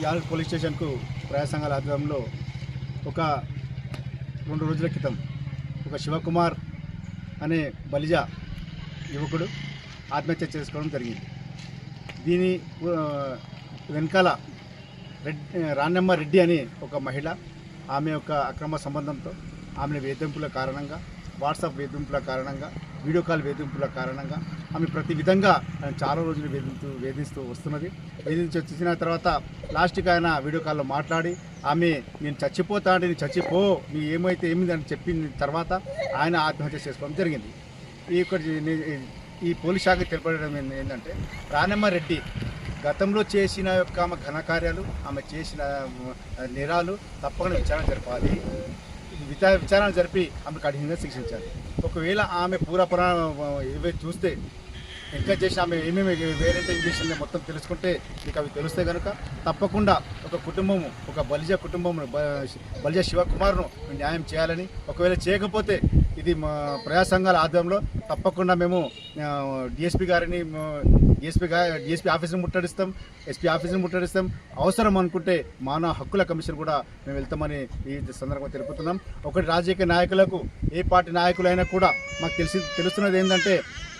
యాలగడ్ police స్టేషన్కు ప్రజా సంఘాల ఆధ్వర్యంలో ఒక 2 రోజుల క్రితం ఒక శివకుమార్ అనే బలిజ యువకుడు ఆత్మహత్య చేసుకోవడం జరిగింది. దీని వెనకాల రాణమ్మ రెడ్డి అని ఒక మహిళ, ఆమె యొక్క అక్రమ సంబంధంతో ఆమె వేధింపుల కారణంగా, వాట్సాప్ వేధింపుల కారణంగా, వీడియో కాల్ వేధింపుల కారణంగా ఆమె ప్రతి విధంగా చాలా రోజులు వేధిస్తూ వస్తున్నది. వేధించి వచ్చిన తర్వాత లాస్ట్కి ఆయన వీడియో కాల్లో మాట్లాడి ఆమె నేను చచ్చిపోతా అంటే నేను చచ్చిపో, నీ ఏమైతే ఏమింది అని చెప్పిన తర్వాత ఆయన ఆత్మహత్య చేసుకోవడం జరిగింది. ఈ పోలీస్ శాఖ తెలపడం ఏంటంటే రాణమ్మ రెడ్డి గతంలో చేసిన యొక్క ఆమె ఘనకార్యాలు, ఆమె చేసిన నేరాలు తప్పకుండా విచారణ జరపాలి. విచారణ జరిపి ఆమె కఠినంగా శిక్షించాలి. ఒకవేళ ఆమె పూర్వపురా ఏవే చూస్తే ఇంకా చేసి ఆమె ఏమేమి వేరేంటే ఇంజక్షన్ మొత్తం తెలుసుకుంటే మీకు అవి తెలిస్తే కనుక తప్పకుండా ఒక కుటుంబము, ఒక బలిజ కుటుంబము, బలిజ శివకుమార్ను న్యాయం చేయాలని, ఒకవేళ చేయకపోతే ఇది మా ప్రజా సంఘాల ఆధ్వర్యంలో తప్పకుండా మేము డిఎస్పీ గారిని డిఎస్పీ ఆఫీస్ని ముట్టడిస్తాం, ఎస్పీ ఆఫీస్ని ముట్టడిస్తాం. అవసరం అనుకుంటే మానవ హక్కుల కమిషన్ కూడా మేము వెళ్తామని ఈ సందర్భంగా తెలుపుతున్నాం. ఒకటి రాజకీయ నాయకులకు, ఏ పార్టీ నాయకులైనా కూడా మాకు తెలుస్తున్నది ఏంటంటే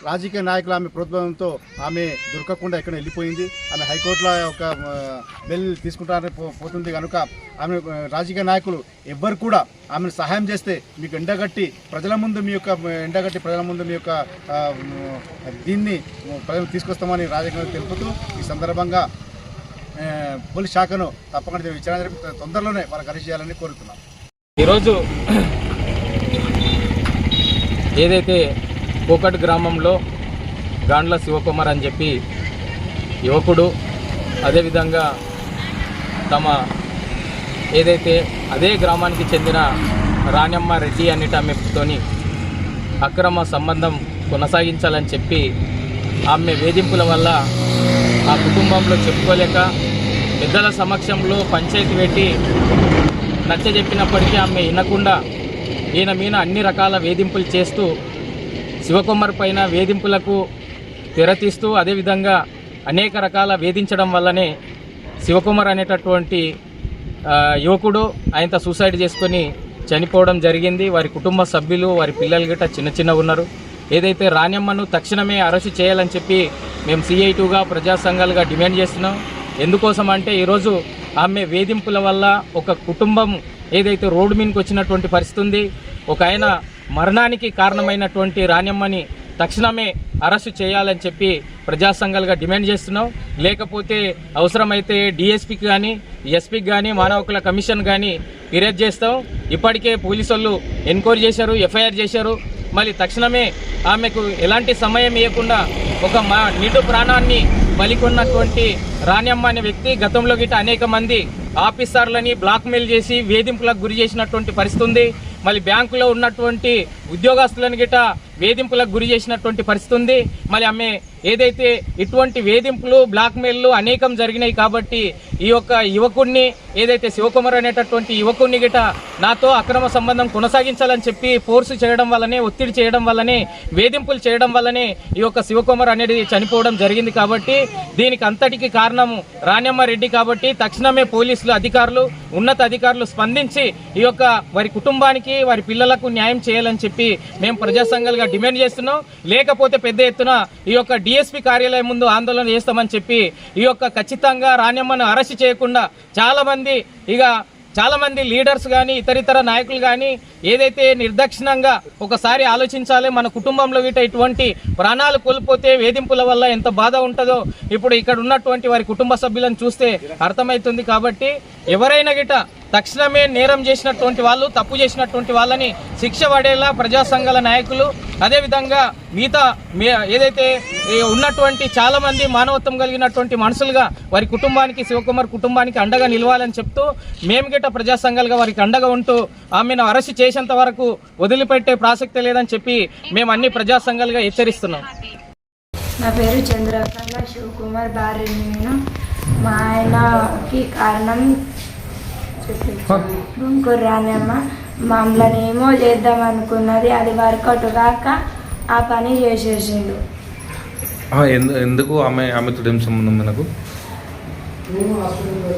రాజకీయ నాయకులు ఆమె ప్రోత్సాహంతో ఆమె దొరకకుండా ఎక్కడ వెళ్ళిపోయింది. ఆమె హైకోర్టులో ఒక బెల్ తీసుకుంటారని పోతుంది కనుక ఆమె రాజకీయ నాయకులు ఎవ్వరు కూడా ఆమెను సహాయం చేస్తే మీకు ఎండగట్టి ప్రజల ముందు మీ యొక్క దీన్ని ప్రజలు తీసుకొస్తామని రాజకీయ తెలుపుతూ ఈ సందర్భంగా పోలీస్ శాఖను తప్పకుండా విచారణ జరిపి తొందరలోనే వాళ్ళకి అరెస్ట్ చేయాలని కోరుతున్నాం. ఈరోజు ఏదైతే కోకట్ గ్రామంలో గాండ్ల శివకుమార్ అని చెప్పి యువకుడు, అదేవిధంగా తమ ఏదైతే అదే గ్రామానికి చెందిన రాణమ్మ రెడ్డి అనేటి ఆమెతోని అక్రమ సంబంధం కొనసాగించాలని చెప్పి ఆమె వేధింపుల వల్ల ఆ కుటుంబంలో చెప్పుకోలేక పెద్దల సమక్షంలో పంచాయతీ పెట్టి నచ్చజెప్పినప్పటికీ ఆమె వినకుండా ఈయన మీద అన్ని రకాల వేధింపులు చేస్తూ శివకుమార్ పైన వేధింపులకు తెరతీస్తూ అదేవిధంగా అనేక రకాల వేధించడం వల్లనే శివకుమార్ అనేటటువంటి యువకుడు ఆయనతో సూసైడ్ చేసుకొని చనిపోవడం జరిగింది. వారి కుటుంబ సభ్యులు, వారి పిల్లలు గిట్ట చిన్న ఉన్నారు. ఏదైతే రాణమ్మను తక్షణమే అరెస్టు చేయాలని చెప్పి మేము CI2గా ప్రజా సంఘాలుగా డిమాండ్ చేస్తున్నాం. ఎందుకోసం అంటే ఈరోజు ఆమె వేధింపుల వల్ల ఒక కుటుంబం ఏదైతే రోడ్డు మీదకి వచ్చినటువంటి పరిస్థితి ఉంది. ఒక ఆయన మరణానికి కారణమైనటువంటి రాణమ్మని తక్షణమే అరెస్టు చేయాలని చెప్పి ప్రజా సంఘాలుగా డిమాండ్ చేస్తున్నాం. లేకపోతే అవసరమైతే DSPకి కానీ, SPకి కానీ, మానవ హక్కుల కమిషన్ కానీ ఫిర్యాదు చేస్తాం. ఇప్పటికే పోలీసు వాళ్ళు ఎంక్వైరీ చేశారు, FIR చేశారు. మళ్ళీ తక్షణమే ఆమెకు ఎలాంటి సమయం ఇవ్వకుండా ఒక నిండు ప్రాణాన్ని బలికొన్నటువంటి రాణమ్మ అనే వ్యక్తి గతంలో గిట్ట అనేక మంది ఆఫీసర్లని బ్లాక్మెయిల్ చేసి వేధింపులకు గురి చేసినటువంటి పరిస్థితి ఉంది. మళ్ళీ బ్యాంకులో ఉన్నటువంటి ఉద్యోగస్తులను గిట్ట వేధింపులకు గురి చేసినటువంటి పరిస్థితి ఉంది. మళ్ళీ ఆమె ఏదైతే ఇటువంటి వేధింపులు, బ్లాక్మెయిల్లు అనేకం జరిగినాయి కాబట్టి ఈ యొక్క యువకుడిని ఏదైతే శివకుమార్ అనేటటువంటి యువకుడిని గిట్ట నాతో అక్రమ సంబంధం కొనసాగించాలని చెప్పి ఫోర్స్ చేయడం వల్లనే, ఒత్తిడి చేయడం వల్లనే, వేధింపులు చేయడం వల్లనే ఈ యొక్క శివకుమార్ అనేది చనిపోవడం జరిగింది. కాబట్టి దీనికి అంతటికి కారణము రాణమ్మ రెడ్డి. కాబట్టి తక్షణమే పోలీసులు అధికారులు, ఉన్నత అధికారులు స్పందించి ఈ యొక్క వారి కుటుంబానికి, వారి పిల్లలకు న్యాయం చేయాలని చెప్పి మేము ప్రజా సంఘాలుగా డిమాండ్ చేస్తున్నాం. లేకపోతే పెద్ద ఎత్తున ఈ యొక్క DSP కార్యాలయం ముందు ఆందోళన చేస్తామని చెప్పి ఈ యొక్క ఖచ్చితంగా రాణమ్మను అరెస్ట్ చేయకుండా చాలా మంది లీడర్స్ కానీ, ఇతర నాయకులు కానీ ఏదైతే నిర్దాక్షిణ్యంగా ఒకసారి ఆలోచించాలి. మన కుటుంబంలో గిట్ట ఇటువంటి ప్రాణాలు కోల్పోతే వేధింపుల వల్ల ఎంత బాధ ఉంటుందో ఇప్పుడు ఇక్కడ ఉన్నటువంటి వారి కుటుంబ సభ్యులను చూస్తే అర్థమవుతుంది. కాబట్టి ఎవరైనా గిట్ట తక్షణమే నేరం చేసినటువంటి వాళ్ళు, తప్పు చేసినటువంటి వాళ్ళని శిక్ష పడేలా ప్రజా సంఘాల నాయకులు, అదేవిధంగా మిగతా ఏదైతే ఉన్నటువంటి చాలా మంది మానవత్వం కలిగినటువంటి మనుషులుగా వారి కుటుంబానికి, శివకుమార్ కుటుంబానికి అండగా నిలవాలని చెప్తూ మేము గిట్ట ప్రజా సంఘాలుగా వారికి అండగా ఉంటూ ఆమెను అరెస్ట్ చేసేంత వరకు వదిలిపెట్టే ప్రసక్తే లేదని చెప్పి మేము అన్ని ప్రజా సంఘాలుగా హెచ్చరిస్తున్నాం. నా పేరు చంద్రకళ శివకుమార్ భార్యని. నేను మా ఆయనకి కారణం గుంకూరు రాణమ్మ మమ్మల్ని ఏమో చేద్దాం అనుకున్నది, అది వర్కౌట్ కాక ఆ పని చేసేసిండు. ఎందుకు ఆమెతో ఏం సంబంధం? మనకు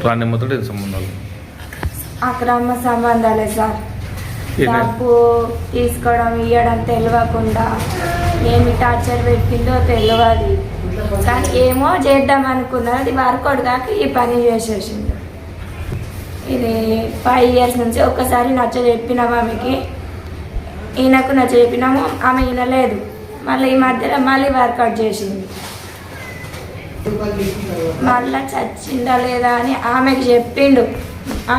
ప్రాణ్యమతో సంబంధాలు అక్రమ సంబంధాలే సార్. డబ్బు తీసుకోవడం ఇవ్వడం తెలియకుండా ఏమి టార్చర్ పెట్టిందో తెలియదు, కానీ ఏమో చేద్దాం అనుకున్నది, అది వర్కౌట్ కాక ఈ పని చేసేసింది. ఇది 5 years నుంచి ఒక్కసారి నచ్చ చెప్పినాము ఆమెకి, ఈయనకు నచ్చ చెప్పినాము, ఆమె వినలేదు. మళ్ళీ ఈ మధ్యలో మళ్ళీ వర్కౌట్ చేసింది. మళ్ళీ చచ్చిందా లేదా అని ఆమెకు చెప్పిండు.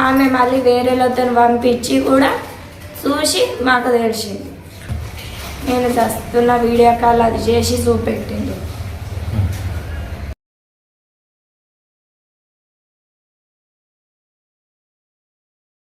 ఆమె మళ్ళీ వేరేలతో పంపించి కూడా చూసి మాకు తెలిసింది. నేను చస్తున్న వీడియో కాల్ అది చేసి చూపెట్టింది.